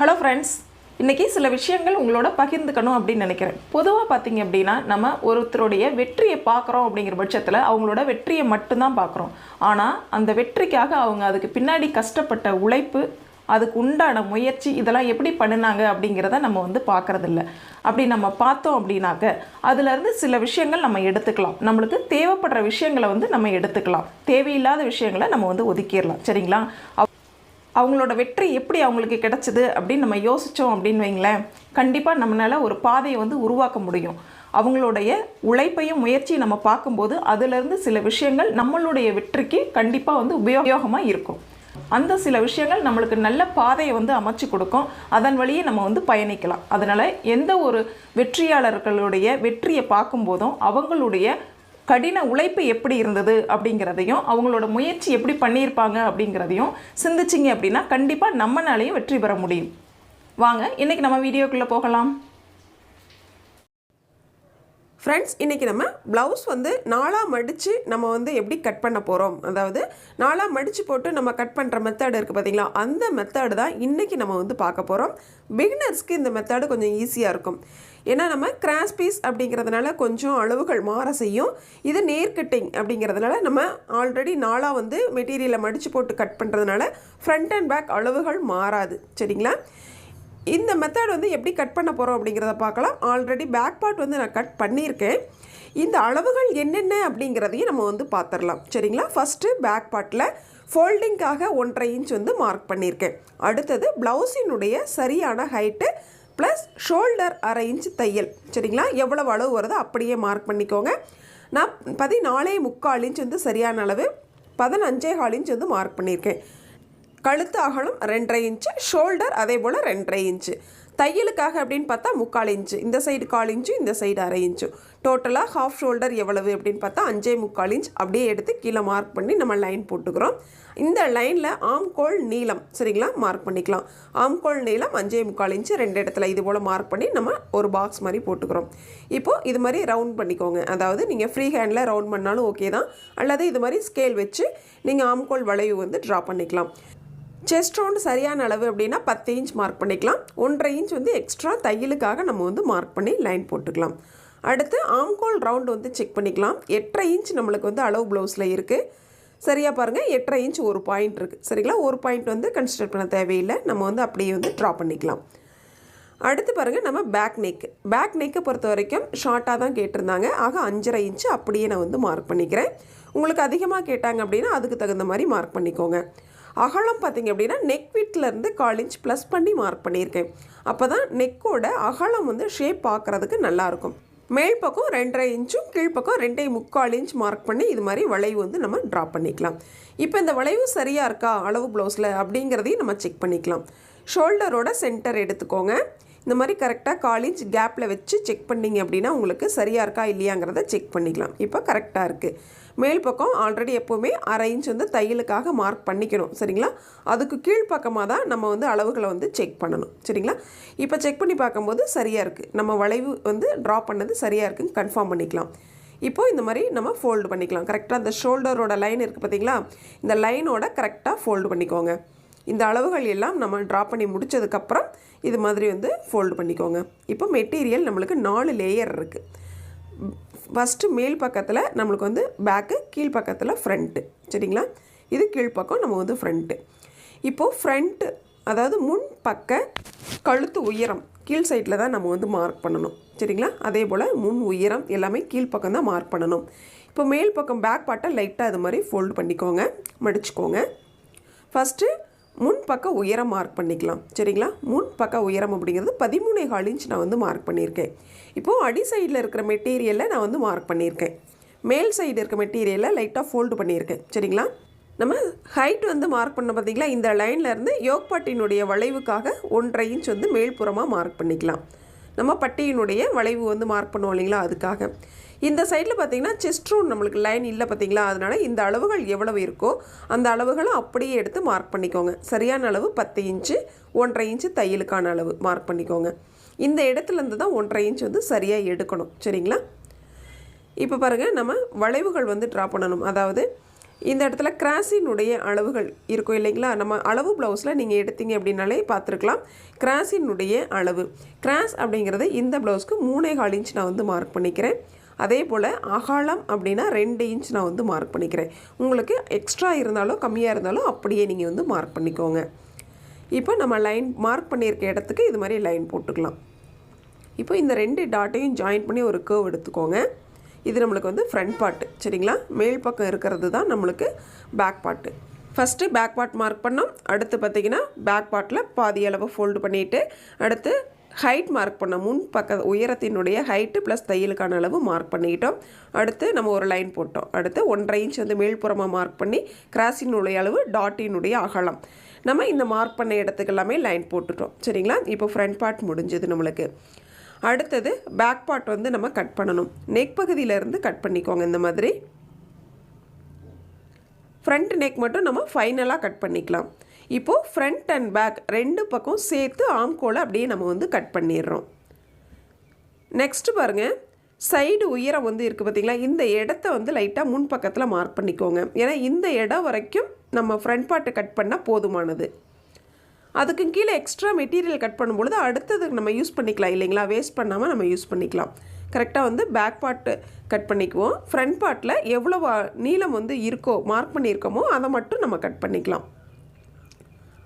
Hello friends, இன்றைக்கி சில விஷயங்கள் உங்களோட பகிர்ந்துக்கணும் அப்படின்னு நினைக்கிறேன். பொதுவாக பார்த்தீங்க அப்படின்னா நம்ம ஒருத்தருடைய வெற்றியை பார்க்குறோம் அப்படிங்கிற பட்சத்தில் அவங்களோட வெற்றியை மட்டும்தான் பார்க்குறோம். ஆனால் அந்த வெற்றிக்காக அவங்க அதுக்கு பின்னாடி கஷ்டப்பட்ட உழைப்பு, அதுக்கு உண்டான முயற்சி, இதெல்லாம் எப்படி பண்ணினாங்க அப்படிங்கிறத நம்ம பார்க்குறதில்ல. அப்படி நம்ம பார்த்தோம் அப்படின்னாக்க அதுலேருந்து சில விஷயங்கள் நம்ம எடுத்துக்கலாம். நம்மளுக்கு தேவைப்படுற விஷயங்களை நம்ம எடுத்துக்கலாம். தேவையில்லாத விஷயங்களை நம்ம ஒதுக்கிடலாம். சரிங்களா? அவங்களோட வெற்றி எப்படி அவங்களுக்கு கிடச்சிது அப்படின்னு நம்ம யோசித்தோம் அப்படின்னு வைங்களேன், கண்டிப்பாக நம்மளால் ஒரு பாதையை உருவாக்க முடியும். அவங்களுடைய உழைப்பையும் முயற்சியும் நம்ம பார்க்கும்போது அதிலிருந்து சில விஷயங்கள் நம்மளுடைய வெற்றிக்கு கண்டிப்பாக உபயோகமாக இருக்கும். அந்த சில விஷயங்கள் நம்மளுக்கு நல்ல பாதையை அமைச்சு கொடுக்கும். அதன் வழியே நம்ம பயணிக்கலாம். அதனால் எந்த ஒரு வெற்றியாளர்களுடைய வெற்றியை பார்க்கும்போதும் அவங்களுடைய கடின உழைப்பு எப்படி இருந்தது அப்படிங்கிறதையும் அவங்களோட முயற்சி எப்படி பண்ணியிருப்பாங்க அப்படிங்கிறதையும் சிந்திச்சிங்க அப்படின்னா கண்டிப்பாக நம்மளாலையும் வெற்றி பெற முடியும். வாங்க இன்றைக்கி நம்ம வீடியோக்குள்ளே போகலாம். ஃப்ரெண்ட்ஸ், இன்றைக்கி நம்ம ப்ளவுஸ் நாலாக மடித்து நம்ம எப்படி கட் பண்ண போகிறோம், அதாவது நாலாக மடித்து போட்டு நம்ம கட் பண்ணுற மெத்தட் இருக்குது பார்த்திங்களா, அந்த மெத்தடு தான் இன்றைக்கி நம்ம பார்க்க போகிறோம். பிகினர்ஸ்க்கு இந்த மெத்தடு கொஞ்சம் ஈஸியாக இருக்கும். ஏன்னா நம்ம கிராஸ் பீஸ் அப்படிங்கிறதுனால கொஞ்சம் அளவுகள் மாற செய்யும். இது நேர் கட்டிங் அப்படிங்கிறதுனால நம்ம ஆல்ரெடி நாலாக மெட்டீரியலை மடித்து போட்டு கட் பண்ணுறதுனால ஃப்ரண்ட் அண்ட் பேக் அளவுகள் மாறாது. சரிங்களா? இந்த மெத்தட் எப்படி கட் பண்ண போகிறோம் அப்படிங்கிறத பார்க்கலாம். ஆல்ரெடி பேக் பார்ட் நான் கட் பண்ணியிருக்கேன். இந்த அளவுகள் என்னென்ன அப்படிங்கிறதையும் நம்ம பார்த்துடலாம். சரிங்களா? ஃபஸ்ட்டு பேக் பார்ட்டில் ஃபோல்டிங்காக 1.5 இன்ச் மார்க் பண்ணியிருக்கேன். அடுத்தது ப்ளவுஸினுடைய சரியான ஹைட்டு ப்ளஸ் ஷோல்டர் 1/2 இன்ச் தையல். சரிங்களா? எவ்வளவு அளவு வருதோ அப்படியே மார்க் பண்ணிக்கோங்க. நான் 14.25 இன்ச் சரியான அளவு, 15.25 இன்ச் மார்க் பண்ணியிருக்கேன். கழுத்து அகலம் 2.5 இன்ச்சு, ஷோல்டர் அதே போல் 2.5 இன்ச்சு. தையலுக்காக அப்படின்னு பார்த்தா 3/4 இன்ச்சு, இந்த சைடு 1/4 இன்ச்சு, இந்த சைடு 1/2 இன்ச்சு. டோட்டலாக ஹாஃப் ஷோல்டர் எவ்வளவு அப்படின்னு பார்த்தா 5.25 இன்ச் அப்படியே எடுத்து கீழே மார்க் பண்ணி நம்ம லைன் போட்டுக்கிறோம். இந்த லைனில் ஆம்கோல் நீளம் சரிங்களா மார்க் பண்ணிக்கலாம். ஆம்கோல் நீளம் 5.25 இன்ச்சு 2 இடத்துல இது போல் மார்க் பண்ணி நம்ம ஒரு பாக்ஸ் மாதிரி போட்டுக்கிறோம். இப்போது இது மாதிரி ரவுண்ட் பண்ணிக்கோங்க. அதாவது நீங்கள் ஃப்ரீ ஹேண்டில் ரவுண்ட் பண்ணாலும் ஓகே தான், அல்லது இது மாதிரி ஸ்கேல் வச்சு நீங்கள் ஆம்கோல் வளைவு ட்ரா பண்ணிக்கலாம். செஸ்ட் ரவுண்ட் சரியான அளவு அப்படின்னா 10 இன்ச் மார்க் பண்ணிக்கலாம். 1.5 இன்ச் எக்ஸ்ட்ரா தையலுக்காக நம்ம மார்க் பண்ணி லைன் போட்டுக்கலாம். அடுத்து ஆம்கோல் ரவுண்டு செக் பண்ணிக்கலாம். 8.5 இன்ச் நம்மளுக்கு அளவு ப்ளவுஸில் இருக்குது. சரியாக பாருங்கள், 8.5 இன்ச் ஒரு பாயிண்ட் இருக்குது. சரிங்களா? ஒரு பாயிண்ட் கன்சிடர் பண்ண தேவையில்லை. நம்ம அப்படியே ட்ரா பண்ணிக்கலாம். அடுத்து பாருங்கள், நம்ம பேக் நெக்கை பொறுத்த வரைக்கும் ஷார்ட்டாக தான் கேட்டிருந்தாங்க. ஆக 5.5 இன்ச் அப்படியே நான் மார்க் பண்ணிக்கிறேன். உங்களுக்கு அதிகமாக கேட்டாங்க அப்படின்னா அதுக்கு தகுந்த மாதிரி மார்க் பண்ணிக்கோங்க. அகலம் பார்த்திங்க அப்படின்னா நெக் விட்லேருந்து 1/4 இன்ச் ப்ளஸ் பண்ணி மார்க் பண்ணியிருக்கேன். அப்போ தான் நெக்கோட அகலம் ஷேப் பார்க்குறதுக்கு நல்லாயிருக்கும். மேல் பக்கம் 2.5 இன்ச்சும் கீழ்ப்பக்கம் 2.25 இன்ச் மார்க் பண்ணி இது மாதிரி வளைவு நம்ம ட்ரா பண்ணிக்கலாம். இப்போ இந்த வளைவு சரியாக இருக்கா அளவு ப்ளவுஸில் அப்படிங்கிறதையும் நம்ம செக் பண்ணிக்கலாம். ஷோல்டரோட சென்டர் எடுத்துக்கோங்க. இந்த மாதிரி கரெக்டாக 1/4 இன்ச் கேப்பில் வச்சு செக் பண்ணிங்க அப்படின்னா உங்களுக்கு சரியாக இருக்கா இல்லையாங்கிறத செக் பண்ணிக்கலாம். இப்போ கரெக்டாக இருக்குது. மேல் பக்கம் ஆல்ரெடி எப்போவுமே 1/2 இன்ச் தையலுக்காக மார்க் பண்ணிக்கணும். சரிங்களா? அதுக்கு கீழ்ப்பக்கமாக தான் நம்ம அளவுகளை செக் பண்ணணும். சரிங்களா? இப்போ செக் பண்ணி பார்க்கும்போது சரியாக இருக்குது. நம்ம வளைவு ட்ரா பண்ணது சரியாக இருக்குன்னு கன்ஃபார்ம் பண்ணிக்கலாம். இப்போது இந்த மாதிரி நம்ம ஃபோல்டு பண்ணிக்கலாம். கரெக்டாக அந்த ஷோல்டரோட லைன் இருக்குது பார்த்திங்களா, இந்த லைனோட கரெக்டாக ஃபோல்டு பண்ணிக்கோங்க. இந்த அளவுகள் எல்லாம் நம்ம ட்ரா பண்ணி முடித்ததுக்கப்புறம் இது மாதிரி ஃபோல்டு பண்ணிக்கோங்க. இப்போ மெட்டீரியல் நம்மளுக்கு 4 லேயர் இருக்குது. ஃபஸ்ட்டு மேல் பக்கத்தில் நம்மளுக்கு பேக்கு, கீழ் பக்கத்தில் ஃப்ரண்ட்டு. சரிங்களா? இது கீழ்ப்பக்கம் நம்ம ஃப்ரண்ட்டு. இப்போது ஃப்ரண்ட்டு அதாவது முன் பக்க கழுத்து உயரம் கீழ் சைடில் தான் நம்ம மார்க் பண்ணணும். சரிங்களா? அதே போல் முன் உயரம் எல்லாமே கீழ்ப்பக்கம் தான் மார்க் பண்ணணும். இப்போ மேல் பக்கம் பேக் பார்ட்டை லைட்டாக அது மாதிரி ஃபோல்டு பண்ணிக்கோங்க, மடிச்சுக்கோங்க. ஃபஸ்ட்டு முன் பக்க உயரம் மார்க் பண்ணிக்கலாம். சரிங்களா? முன் பக்க உயரம் அப்படிங்கிறது 13.25 இன்ச் நான் மார்க் பண்ணியிருக்கேன். இப்போது அடி சைடில் இருக்கிற மெட்டீரியலை நான் மார்க் பண்ணியிருக்கேன். மேல் சைடு இருக்க மெட்டீரியலை லைட்டாக ஃபோல்டு பண்ணியிருக்கேன். சரிங்களா? நம்ம ஹைட் மார்க் பண்ண பார்த்திங்களா, இந்த லைன்லேருந்து யோக் பட்டியினுடைய வளைவுக்காக 1.5 இன்ச் மேல்புறமாக மார்க் பண்ணிக்கலாம். நம்ம பட்டியினுடைய வளைவு மார்க் பண்ணுவோம் இல்லைங்களா, அதுக்காக. இந்த சைடில் பார்த்திங்கன்னா செஸ்ட் ரவுண்ட் நம்மளுக்கு லைன் இல்லை பார்த்திங்களா, அதனால் இந்த அளவுகள் எவ்வளவு இருக்கோ அந்த அளவுகளும் அப்படியே எடுத்து மார்க் பண்ணிக்கோங்க. சரியான அளவு 10 இன்ச்சு, 1.5 இன்ச்சு தையலுக்கான அளவு மார்க் பண்ணிக்கோங்க. இந்த இடத்துலேருந்து தான் 1.5 இன்ச் சரியாக எடுக்கணும். சரிங்களா? இப்போ பாருங்கள், நம்ம வளைவுகள் ட்ரா பண்ணணும். அதாவது இந்த இடத்துல கிராஸினுடைய அளவுகள் இருக்கும் இல்லைங்களா, நம்ம அளவு ப்ளவுஸில் நீங்கள் எடுத்தீங்க அப்படின்னாலே பார்த்துருக்கலாம். கிராஸினுடைய அளவு கிராஸ் அப்படிங்கிறது இந்த ப்ளவுஸ்க்கு 3.25 இன்ச் நான் வந்து மார்க் பண்ணிக்கிறேன். அதே போல் அகலம் அப்படின்னா 2 இன்ச் நான் வந்து மார்க் பண்ணிக்கிறேன். உங்களுக்கு எக்ஸ்ட்ரா இருந்தாலும் கம்மியாக இருந்தாலும் அப்படியே நீங்கள் வந்து மார்க் பண்ணிக்கோங்க. இப்போ நம்ம லைன் மார்க் பண்ணியிருக்க இடத்துக்கு இது மாதிரி லைன் போட்டுக்கலாம். இப்போ இந்த 2 டாட்டையும் ஜாயின் பண்ணி ஒரு கர்வ் எடுத்துக்கோங்க. இது நம்மளுக்கு வந்து ஃப்ரண்ட் பார்ட்டு சரிங்களா. மேல் பக்கம் இருக்கிறது தான் நம்மளுக்கு back part. First back part mark பண்ணோம். அடுத்து பார்த்திங்கன்னா பேக் பார்ட்டில் பாதி அளவு ஃபோல்டு பண்ணிவிட்டு அடுத்து ஹைட் மார்க் பண்ணோம். முன் பக்க உயரத்தினுடைய ஹைட்டு ப்ளஸ் தையலுக்கான அளவு மார்க் பண்ணிக்கிட்டோம். அடுத்து நம்ம ஒரு லைன் போட்டோம். அடுத்து 1.5 இன்ச் வந்து மேல்புறமாக மார்க் பண்ணி கிராஸினுடைய அளவு டாட்டினுடைய அகலம் நம்ம இந்த மார்க் பண்ண இடத்துக்கு எல்லாமே லைன் போட்டுட்டோம் சரிங்களா. இப்போ ஃப்ரண்ட் பார்ட் முடிஞ்சது நம்மளுக்கு. அடுத்தது பேக் பார்ட் வந்து நம்ம கட் பண்ணணும். நெக் பகுதியிலேருந்து கட் பண்ணிக்கோங்க. இந்த மாதிரி ஃப்ரண்ட் நெக் மட்டும் நம்ம ஃபைனலாக கட் பண்ணிக்கலாம். இப்போது ஃப்ரண்ட் அண்ட் பேக் 2 பக்கம் சேர்த்து ஆம்கோலை அப்படியே நம்ம வந்து கட் பண்ணிடுறோம். நெக்ஸ்ட்டு பாருங்கள், சைடு உயரம் வந்து இருக்குது பார்த்திங்களா, இந்த இடத்த வந்து லைட்டாக முன் பக்கத்தில் மார்க் பண்ணிக்கோங்க. ஏன்னா இந்த இடம் வரைக்கும் நம்ம ஃப்ரண்ட் பார்ட்டு கட் பண்ணால் போதுமானது. அதுக்கு கீழே எக்ஸ்ட்ரா மெட்டீரியல் கட் பண்ணும்பொழுது அடுத்தது நம்ம யூஸ் பண்ணிக்கலாம் இல்லைங்களா, வேஸ்ட் பண்ணாமல் நம்ம யூஸ் பண்ணிக்கலாம். கரெக்டாக வந்து பேக் பார்ட்டு கட் பண்ணிக்குவோம். ஃப்ரண்ட் பார்ட்டில் எவ்வளோ நீளம் வந்து இருக்கோ மார்க் பண்ணியிருக்கோமோ அதை மட்டும் நம்ம கட் பண்ணிக்கலாம்.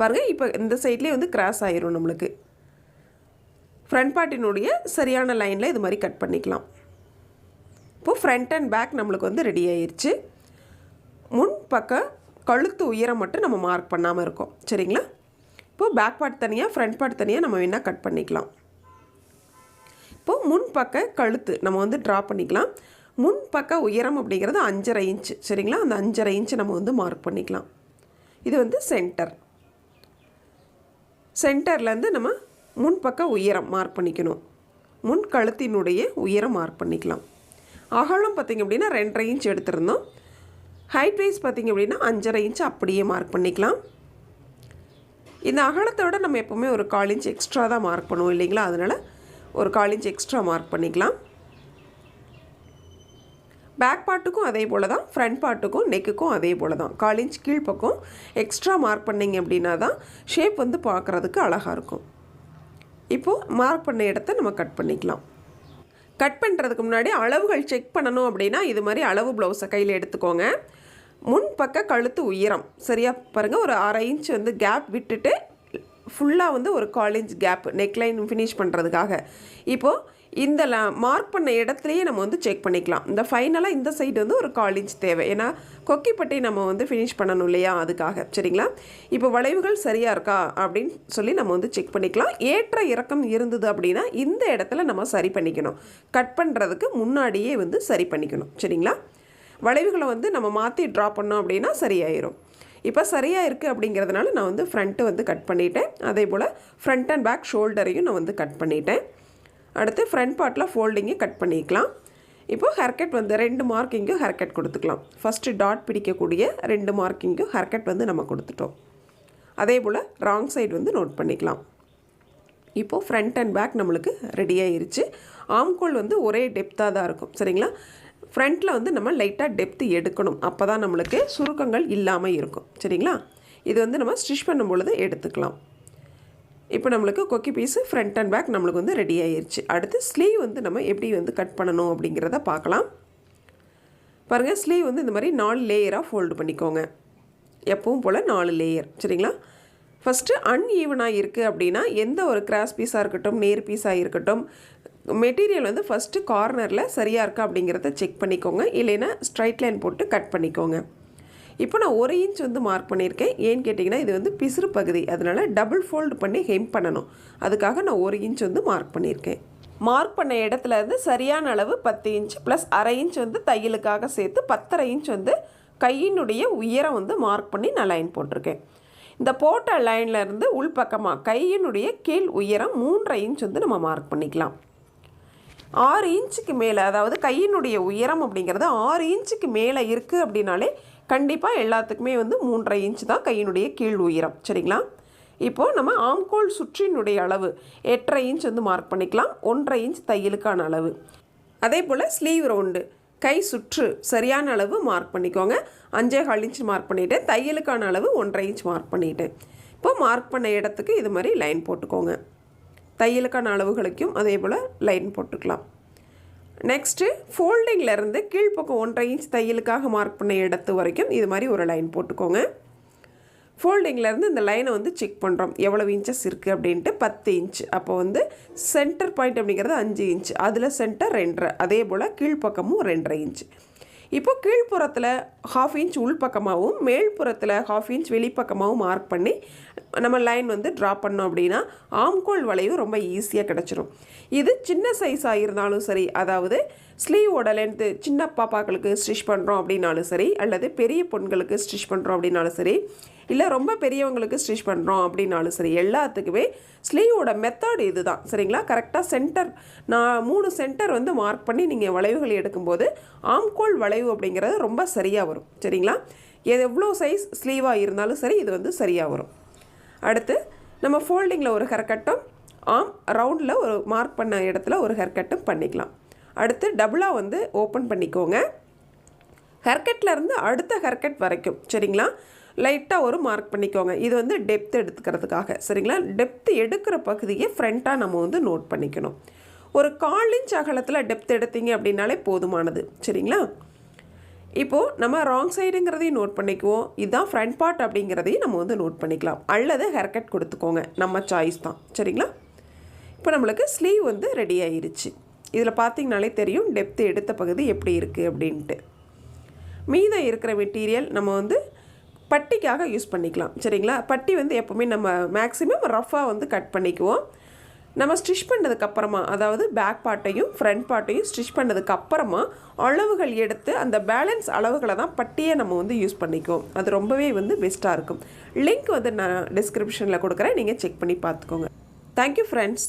பாருங்கள், இப்போ இந்த சைட்லேயே வந்து கிராஸ் ஆயிரும் நம்மளுக்கு. ஃப்ரண்ட் பார்ட்டினுடைய சரியான லைனில் இது மாதிரி கட் பண்ணிக்கலாம். இப்போது ஃப்ரண்ட் அண்ட் பேக் நம்மளுக்கு வந்து ரெடி ஆயிடுச்சு. முன் பக்கம் கழுத்து உயரம் மட்டும் நம்ம மார்க் பண்ணாமல் இருக்கோம் சரிங்களா. இப்போது பேக் பார்ட் தனியாக ஃப்ரண்ட் பார்ட் தனியாக நம்ம வேணால் கட் பண்ணிக்கலாம். இப்போது முன் பக்க கழுத்து நம்ம வந்து ட்ரா பண்ணிக்கலாம். முன் பக்க உயரம் அப்படிங்கிறது 5.5 இன்ச் சரிங்களா. அந்த 5.5 இன்ச் நம்ம வந்து மார்க் பண்ணிக்கலாம். இது வந்து சென்டர்லேருந்து நம்ம முன் பக்க உயரம் மார்க் பண்ணிக்கணும். முன் கழுத்தினுடைய உயரம் மார்க் பண்ணிக்கலாம். அகலம் பார்த்திங்க அப்படின்னா 2.5 இன்ச் எடுத்திருந்தோம். ஹைட் வைஸ் பார்த்திங்க அப்படின்னா 5.5 இன்ச் அப்படியே மார்க் பண்ணிக்கலாம். இந்த அகலத்தோட நம்ம எப்போவுமே ஒரு 1/4 இன்ச் எக்ஸ்ட்ரா தான் மார்க் பண்ணுவோம் இல்லைங்களா, அதனால் ஒரு 1/4 இன்ச் எக்ஸ்ட்ரா மார்க் பண்ணிக்கலாம். பேக் பார்ட்டுக்கும் அதே போல் தான், ஃப்ரண்ட் பார்ட்டுக்கும் நெக்குக்கும் அதே போல் தான் 1/4 இன்ச் கீழ்ப்பக்கம் எக்ஸ்ட்ரா மார்க் பண்ணிங்க அப்படின்னா தான் ஷேப் வந்து பார்க்குறதுக்கு அழகாக இருக்கும். இப்போது மார்க் பண்ண இடத்த நம்ம கட் பண்ணிக்கலாம். கட் பண்ணுறதுக்கு முன்னாடி அளவுகள் செக் பண்ணணும் அப்படின்னா இது மாதிரி அளவு ப்ளவுஸை கையில் எடுத்துக்கோங்க. முன் பக்க கழுத்து உயரம் சரியாக பாருங்கள், ஒரு 1/2 இன்ச் வந்து கேப் விட்டுட்டு ஃபுல்லாக வந்து ஒரு 1/4 இன்ச் கேப் நெக்லைன் ஃபினிஷ் பண்ணுறதுக்காக. இப்போது இந்த மார்க் பண்ண இடத்துலையே நம்ம வந்து செக் பண்ணிக்கலாம். இந்த ஃபைனலாக இந்த சைடு வந்து ஒரு 1/4 இன்ச் தேவை, ஏன்னா கொக்கிப்பட்டி நம்ம வந்து ஃபினிஷ் பண்ணணும் இல்லையா, அதுக்காக சரிங்களா. இப்போ வளைவுகள் சரியாக இருக்கா அப்படின்னு சொல்லி நம்ம வந்து செக் பண்ணிக்கலாம். ஏற்ற இறக்கம் இருந்தது அப்படின்னா இந்த இடத்துல நம்ம சரி பண்ணிக்கணும். கட் பண்ணுறதுக்கு முன்னாடியே வந்து சரி பண்ணிக்கணும் சரிங்களா. வளைவுகளை வந்து நம்ம மாற்றி ட்ரா பண்ணோம் அப்படின்னா சரியாயிரும். இப்போ சரியாக இருக்குது அப்படிங்கிறதுனால நான் வந்து ஃப்ரண்ட்டு வந்து கட் பண்ணிட்டேன். அதே போல் ஃப்ரண்ட் அண்ட் பேக் ஷோல்டரையும் நான் வந்து கட் பண்ணிட்டேன். அடுத்து ஃப்ரண்ட் பார்ட்டில் ஃபோல்டிங்கை கட் பண்ணிக்கலாம். இப்போது ஹேர்கட் வந்து 2 மார்க்கிங்கும் ஹேர்கட் கொடுத்துக்கலாம். ஃபஸ்ட்டு டாட் பிடிக்கக்கூடிய 2 மார்க்கிங்கும் ஹேர்கட் வந்து நம்ம கொடுத்துட்டோம். அதே போல் ராங் சைடு வந்து நோட் பண்ணிக்கலாம். இப்போது ஃப்ரண்ட் அண்ட் பேக் நம்மளுக்கு ரெடி ஆயிருச்சு. ஆம்கோல் வந்து ஒரே டெப்த்தாக தான் இருக்கும் சரிங்களா. ஃப்ரண்ட்டில் வந்து நம்ம லைட்டாக டெப்த்து எடுக்கணும், அப்போ தான் நம்மளுக்கு சுருக்கங்கள் இல்லாமல் இருக்கும் சரிங்களா. இது வந்து நம்ம ஸ்டிச் பண்ணும் பொழுது எடுத்துக்கலாம். இப்போ நம்மளுக்கு கொக்கி பீஸு ஃப்ரண்ட் அண்ட் பேக் நம்மளுக்கு வந்து ரெடி ஆயிடுச்சு. அடுத்து ஸ்லீவ் வந்து நம்ம எப்படி வந்து கட் பண்ணணும் அப்படிங்கிறத பார்க்கலாம். பாருங்கள், ஸ்லீவ் வந்து இந்த மாதிரி 4 லேயராக ஃபோல்டு பண்ணிக்கோங்க. எப்பவும் போல் 4 லேயர் சரிங்களா. ஃபஸ்ட்டு அன்ஈவனாக இருக்குது அப்படின்னா எந்த ஒரு கிராஸ் பீஸாக இருக்கட்டும் நேர் பீஸாக இருக்கட்டும் மெட்டீரியல் வந்து ஃபஸ்ட்டு கார்னரில் சரியாக இருக்கா அப்படிங்கிறத செக் பண்ணிக்கோங்க. இல்லைன்னா ஸ்ட்ரைட் லைன் போட்டு கட் பண்ணிக்கோங்க. இப்போ நான் 1 இன்ச் வந்து மார்க் பண்ணியிருக்கேன். ஏன்னு கேட்டிங்கன்னா இது வந்து பிசுறு பகுதி, அதனால் டபுள் ஃபோல்டு பண்ணி ஹெம் பண்ணணும். அதுக்காக நான் 1 இன்ச் வந்து மார்க் பண்ணியிருக்கேன். மார்க் பண்ண இடத்துல இருந்து சரியான அளவு 10 இன்ச் ப்ளஸ் 1/2 இன்ச் வந்து தையலுக்காக சேர்த்து 10.5 இன்ச் வந்து கையினுடைய உயரம் வந்து மார்க் பண்ணி நான் லைன் போட்டிருக்கேன். இந்த போட்ட லைனில் இருந்து உள்பக்கமாக கையினுடைய கீழ் உயரம் 3.5 இன்ச் வந்து நம்ம மார்க் பண்ணிக்கலாம். 6 இன்ச்சுக்கு மேலே, அதாவது கையினுடைய உயரம் அப்படிங்கிறது 6 இன்ச்சுக்கு மேலே இருக்குது அப்படின்னாலே கண்டிப்பாக எல்லாத்துக்குமே வந்து 3.5 இன்ச் தான் கையினுடைய கீழ் உயரம் சரிங்களா. இப்போது நம்ம ஆம்கோல் சுற்றினுடைய அளவு 8.5 இன்ச் வந்து மார்க் பண்ணிக்கலாம். 1.5 இன்ச் தையலுக்கான அளவு. அதே போல் ஸ்லீவ் ரவுண்டு கை சுற்று சரியான அளவு மார்க் பண்ணிக்கோங்க. 5.25 இன்ச் மார்க் பண்ணிவிட்டேன். தையலுக்கான அளவு 1.5 இன்ச் மார்க் பண்ணிவிட்டேன். இப்போ மார்க் பண்ண இடத்துக்கு இது மாதிரி லைன் போட்டுக்கோங்க. தையலுக்கான அளவுகளுக்கும் அதே போல் லைன் போட்டுக்கலாம். நெக்ஸ்ட்டு ஃபோல்டிங்லேருந்து கீழ்ப்பக்கம் 1.5 இன்ச் தையலுக்காக மார்க் பண்ண இடத்து வரைக்கும் இது மாதிரி ஒரு லைன் போட்டுக்கோங்க. ஃபோல்டிங்லேருந்து இந்த லைனை வந்து செக் பண்ணுறோம் எவ்வளவு இன்ச்சஸ் இருக்குது அப்படின்ட்டு. 10 இன்ச். அப்போ வந்து சென்டர் பாயிண்ட் அப்படிங்கிறது 5 இன்ச். அதில் சென்டர் 2.5. அதே போல் கீழ்ப்பக்கமும் 2.5 இன்ச். இப்போ கீழ்ப்புறத்தில் 1/2 இன்ச் உள்பக்கமாகவும் மேல்புறத்தில் 1/2 இன்ச் வெளிப்பக்கமாகவும் மார்க் பண்ணி நம்ம லைன் வந்து ட்ரா பண்ணோம் அப்படின்னா ஆம்கோல் வளைவு ரொம்ப ஈஸியாக கிடச்சிரும். இது சின்ன சைஸாக இருந்தாலும் சரி, அதாவது ஸ்லீவோட லென்த்து சின்ன பாப்பாக்களுக்கு ஸ்டிச் பண்ணுறோம் அப்படின்னாலும் சரி, அல்லது பெரிய பொண்களுக்கு ஸ்டிச் பண்ணுறோம் அப்படின்னாலும் சரி, இல்லை ரொம்ப பெரியவங்களுக்கு ஸ்டிச் பண்ணுறோம் அப்படின்னாலும் சரி, எல்லாத்துக்குமே ஸ்லீவோட மெத்தட் இது தான். சரிங்களா? கரெக்டாக சென்டர் நான் 3 சென்டர் வந்து மார்க் பண்ணி நீங்கள் வளைவுகள் எடுக்கும்போது ஆம்கோல் வளைவு அப்படிங்கிறது ரொம்ப சரியாக வரும். சரிங்களா? எவ்வளோ சைஸ் ஸ்லீவாக இருந்தாலும் சரி, இது வந்து சரியாக வரும். அடுத்து நம்ம ஃபோல்டிங்கில் ஒரு ஹேர்கட்டும் ரவுண்டில் ஒரு மார்க் பண்ண இடத்துல ஒரு ஹேர்கட்டும் பண்ணிக்கலாம். அடுத்து டபுளாக வந்து ஓப்பன் பண்ணிக்கோங்க. ஹேர்கட்லேருந்து அடுத்த ஹேர்கட் வரைக்கும் சரிங்களா லைட்டாக ஒரு மார்க் பண்ணிக்கோங்க. இது வந்து டெப்த் எடுத்துக்கிறதுக்காக. சரிங்களா? டெப்த் எடுக்கிற பகுதியை ஃப்ரண்ட்டாக நம்ம வந்து நோட் பண்ணிக்கணும். ஒரு 1/4 இன்ச் அகலத்தில் டெப்த் எடுத்தீங்க அப்படின்னாலே போதுமானது. சரிங்களா? இப்போது நம்ம ராங் சைடுங்கிறதையும் நோட் பண்ணிக்குவோம். இதுதான் ஃப்ரண்ட் பார்ட் அப்படிங்கிறதையும் நம்ம வந்து நோட் பண்ணிக்கலாம். அல்லது ஹேர்கட் கொடுத்துக்கோங்க, நம்ம சாய்ஸ் தான். சரிங்களா? இப்போ நம்மளுக்கு ஸ்லீவ் வந்து ரெடி ஆயிருச்சு. இதில் பார்த்திங்கனாலே தெரியும் டெப்த்து எடுத்த பகுதி எப்படி இருக்குது அப்படின்ட்டு. மீதம் இருக்கிற மெட்டீரியல் நம்ம வந்து பட்டிக்காக யூஸ் பண்ணிக்கலாம். சரிங்களா? பட்டி வந்து எப்போவுமே நம்ம மேக்ஸிமம் ரஃபாக வந்து கட் பண்ணிக்குவோம். நம்ம ஸ்டிச் பண்ணதுக்கப்புறமா, அதாவது பேக் பார்ட்டையும் ஃப்ரண்ட் பார்ட்டையும் ஸ்டிச் பண்ணதுக்கப்புறமா அளவுகள் எடுத்து அந்த பேலன்ஸ் அளவுகளை தான் பட்டியை நம்ம வந்து யூஸ் பண்ணிக்குவோம். அது ரொம்பவே வந்து பெஸ்ட்டாக இருக்கும். லிங்க் வந்து நான் டிஸ்கிரிப்ஷனில் கொடுக்குறேன், நீங்கள் செக் பண்ணி பார்த்துக்கோங்க. Thank you friends.